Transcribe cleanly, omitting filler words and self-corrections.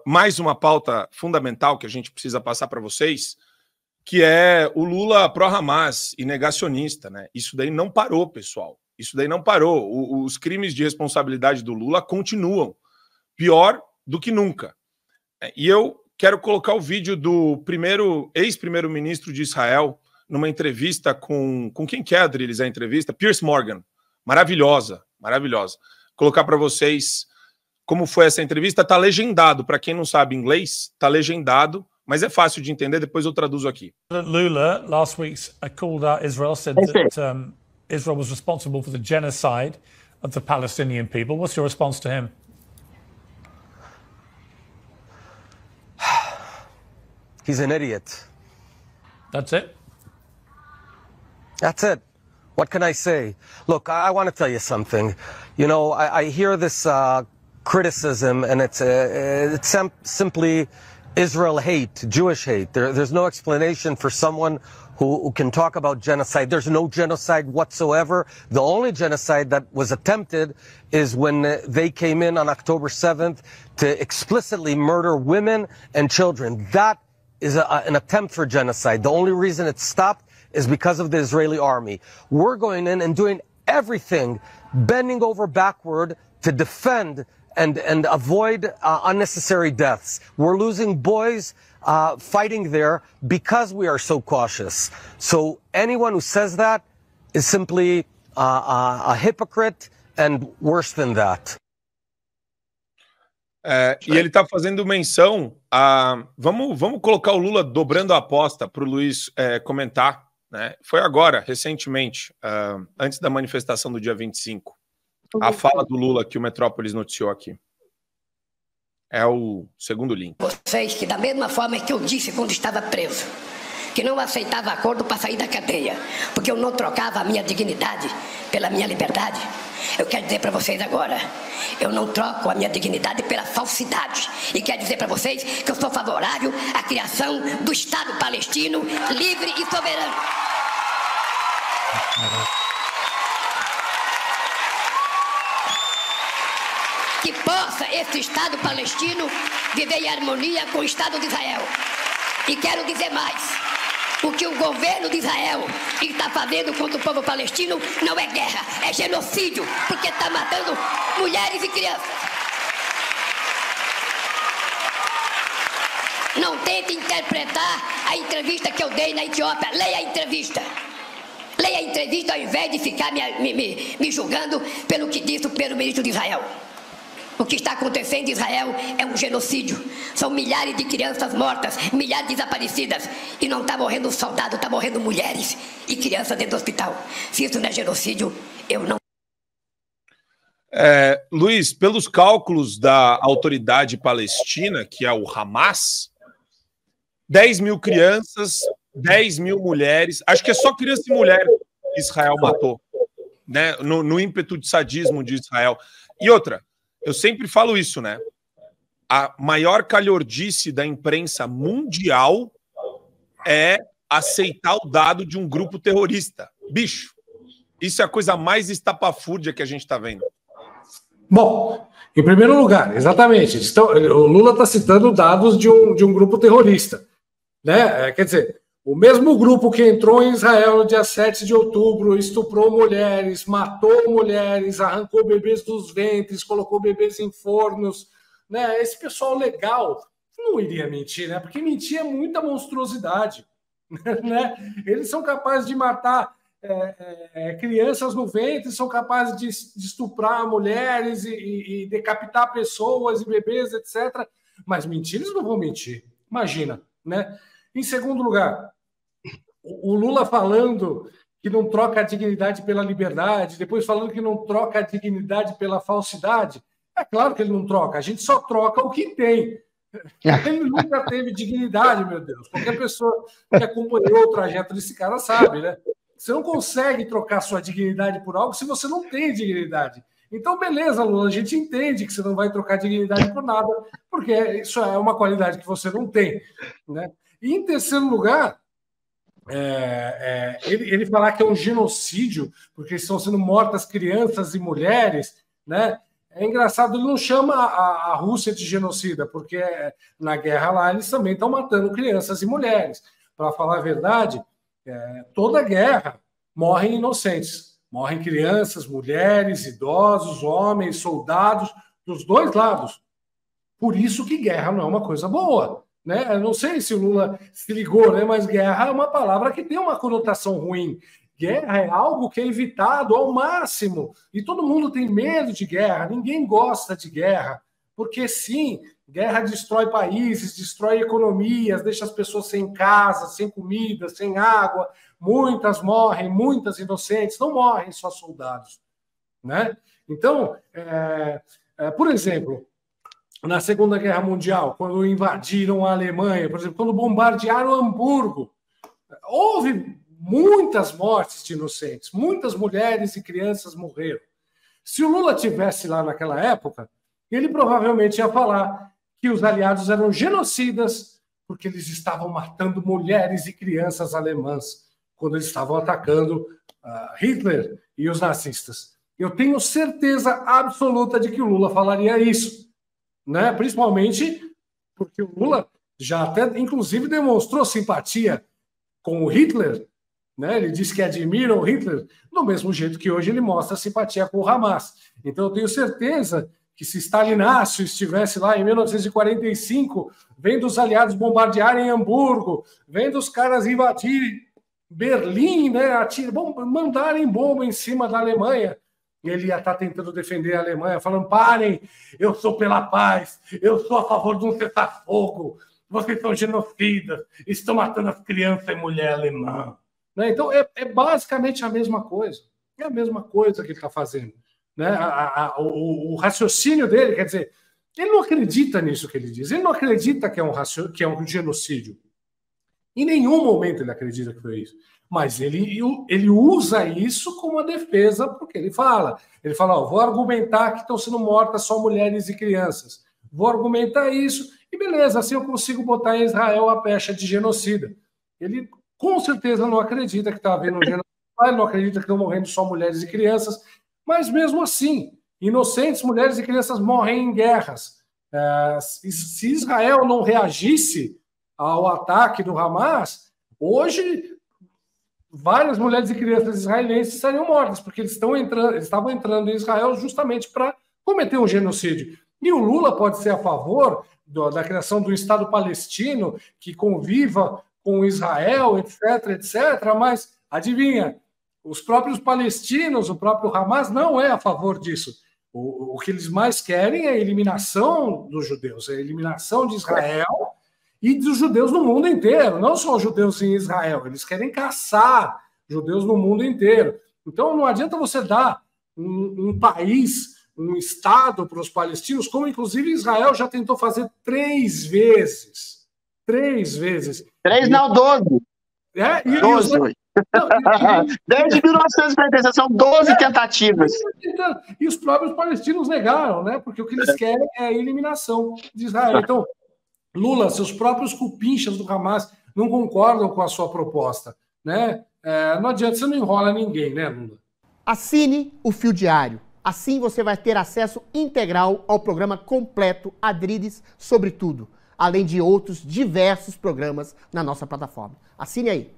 mais uma pauta fundamental que a gente precisa passar para vocês, que é o Lula pró-Hamas e negacionista, né? Isso daí não parou, pessoal. Isso daí não parou. Os crimes de responsabilidade do Lula continuam, pior do que nunca. E eu quero colocar o vídeo do ex-primeiro-ministro de Israel numa entrevista com quem que é, Adriles, a entrevista? Piers Morgan. Maravilhosa, maravilhosa. Colocar para vocês como foi essa entrevista. Está legendado, para quem não sabe inglês, está legendado, mas é fácil de entender, depois eu traduzo aqui. Lula last week called out Israel, said that Israel was responsible for the genocide of the Palestinian people. What's your response to him? He's an idiot. That's it? That's it. What can I say? Look, I want to tell you something. You know, I hear this criticism, and it's simply Israel hate, Jewish hate. There's no explanation for someone who can talk about genocide. There's no genocide whatsoever. The only genocide that was attempted is when they came in on October 7th to explicitly murder women and children. That is an attempt for genocide. The only reason it stopped is because of the Israeli army. We're going in and doing everything, bending over backward to defend and avoid unnecessary deaths. We're losing boys fighting there because we are so cautious. So anyone who says that is simply a hypocrite and worse than that. E ele está fazendo menção a... Vamos colocar o Lula dobrando a aposta para o Luiz comentar. Né? Foi agora, recentemente, antes da manifestação do dia 25. A fala do Lula que o Metrópolis noticiou aqui. É o segundo link. Vocês que, da mesma forma que eu disse quando estava preso, que não aceitava acordo para sair da cadeia, porque eu não trocava a minha dignidade pela minha liberdade, eu quero dizer para vocês agora, eu não troco a minha dignidade pela falsidade. E quero dizer para vocês que eu sou favorável à criação do Estado palestino livre e soberano. Que possa esse Estado palestino viver em harmonia com o Estado de Israel. E quero dizer mais. O que o governo de Israel está fazendo contra o povo palestino não é guerra, é genocídio, porque está matando mulheres e crianças. Não tente interpretar a entrevista que eu dei na Etiópia. Leia a entrevista. Leia a entrevista ao invés de ficar me julgando pelo que disse o primeiro-ministro de Israel. O que está acontecendo em Israel é um genocídio. São milhares de crianças mortas, milhares desaparecidas. E não está morrendo soldado, está morrendo mulheres e crianças dentro do hospital. Se isso não é genocídio, eu não... Luiz, pelos cálculos da autoridade palestina, que é o Hamas, 10 mil crianças, 10 mil mulheres, acho que é só criança e mulher que Israel matou, né? No ímpeto de sadismo de Israel. E outra, eu sempre falo isso, né? A maior calhordice da imprensa mundial é aceitar o dado de um grupo terrorista. Bicho, isso é a coisa mais estapafúrdia que a gente está vendo. Bom, em primeiro lugar, exatamente, o Lula está citando dados de um grupo terrorista, né? Quer dizer, o mesmo grupo que entrou em Israel no dia 7 de outubro, estuprou mulheres, matou mulheres, arrancou bebês dos ventres, colocou bebês em fornos, né? Esse pessoal legal não iria mentir, né? Porque mentir é muita monstruosidade, né? Eles são capazes de matar crianças no ventre, são capazes de estuprar mulheres e decapitar pessoas e bebês, etc. Mas mentir, eles não vão mentir. Imagina, né? Em segundo lugar, o Lula falando que não troca a dignidade pela liberdade, depois falando que não troca a dignidade pela falsidade. É claro que ele não troca, a gente só troca o que tem. Ele nunca teve dignidade, meu Deus. Qualquer pessoa que acompanhou o trajeto desse cara sabe, né? Você não consegue trocar sua dignidade por algo se você não tem dignidade. Então, beleza, Lula, a gente entende que você não vai trocar dignidade por nada, porque isso é uma qualidade que você não tem, né? E em terceiro lugar, ele falar que é um genocídio, porque estão sendo mortas crianças e mulheres, né? É engraçado, ele não chama a Rússia de genocida, porque na guerra lá eles também estão matando crianças e mulheres. Para falar a verdade, toda guerra morrem inocentes. Morrem crianças, mulheres, idosos, homens, soldados, dos dois lados. Por isso que guerra não é uma coisa boa. Né? Eu não sei se o Lula se ligou, né? Mas guerra é uma palavra que tem uma conotação ruim. Guerra é algo que é evitado ao máximo. E todo mundo tem medo de guerra. Ninguém gosta de guerra. Porque, sim, guerra destrói países, destrói economias, deixa as pessoas sem casa, sem comida, sem água. Muitas morrem, muitas inocentes. Não morrem só soldados. Né? Então, por exemplo, na Segunda Guerra Mundial, quando invadiram a Alemanha, por exemplo, quando bombardearam Hamburgo, houve muitas mortes de inocentes, muitas mulheres e crianças morreram. Se o Lula tivesse lá naquela época, ele provavelmente ia falar que os aliados eram genocidas porque eles estavam matando mulheres e crianças alemãs quando eles estavam atacando Hitler e os nazistas. Eu tenho certeza absoluta de que o Lula falaria isso, né? Principalmente porque o Lula já até, inclusive, demonstrou simpatia com o Hitler, né? Ele disse que admira o Hitler, do mesmo jeito que hoje ele mostra simpatia com o Hamas. Então eu tenho certeza que se Stalin Inácio estivesse lá em 1945, vendo os aliados bombardearem Hamburgo, vendo os caras invadirem Berlim, né? Mandarem bomba em cima da Alemanha, ele ia estar tentando defender a Alemanha, falando: parem, eu sou pela paz, eu sou a favor de um cessar-fogo, vocês são genocidas, estão matando as crianças e mulher alemã. Né? Então, é basicamente a mesma coisa. É a mesma coisa que ele está fazendo. Né? O raciocínio dele, quer dizer, ele não acredita nisso que ele diz. Ele não acredita que é um genocídio. Em nenhum momento ele acredita que foi isso. Mas ele usa isso como uma defesa porque ele fala. Ele fala: vou argumentar que estão sendo mortas só mulheres e crianças. Vou argumentar isso e beleza, assim eu consigo botar em Israel a pecha de genocida. Ele com certeza não acredita que está havendo um genocídio, ele não acredita que estão morrendo só mulheres e crianças, mas mesmo assim, inocentes mulheres e crianças morrem em guerras. Se Israel não reagisse ao ataque do Hamas, hoje várias mulheres e crianças israelenses estariam mortas, porque eles estavam entrando em Israel justamente para cometer um genocídio. E o Lula pode ser a favor da criação do Estado palestino que conviva com Israel, etc., etc., mas, adivinha, os próprios palestinos, o próprio Hamas não é a favor disso. O que eles mais querem é a eliminação dos judeus, a eliminação de Israel e dos judeus no mundo inteiro, não só os judeus em Israel, eles querem caçar judeus no mundo inteiro. Então não adianta você dar um país, um Estado para os palestinos, como inclusive Israel já tentou fazer 3 vezes. 3 vezes. 3 não, 12. 12. Desde 1946 são 12 tentativas. E os próprios palestinos negaram, né? Porque o que eles querem é a eliminação de Israel. Então, Lula, seus próprios cupinchas do Hamas não concordam com a sua proposta, né? Não adianta, você não enrola ninguém, né, Lula? Assine o Fio Diário. Assim você vai ter acesso integral ao programa completo Adriles sobre tudo, além de outros diversos programas na nossa plataforma. Assine aí.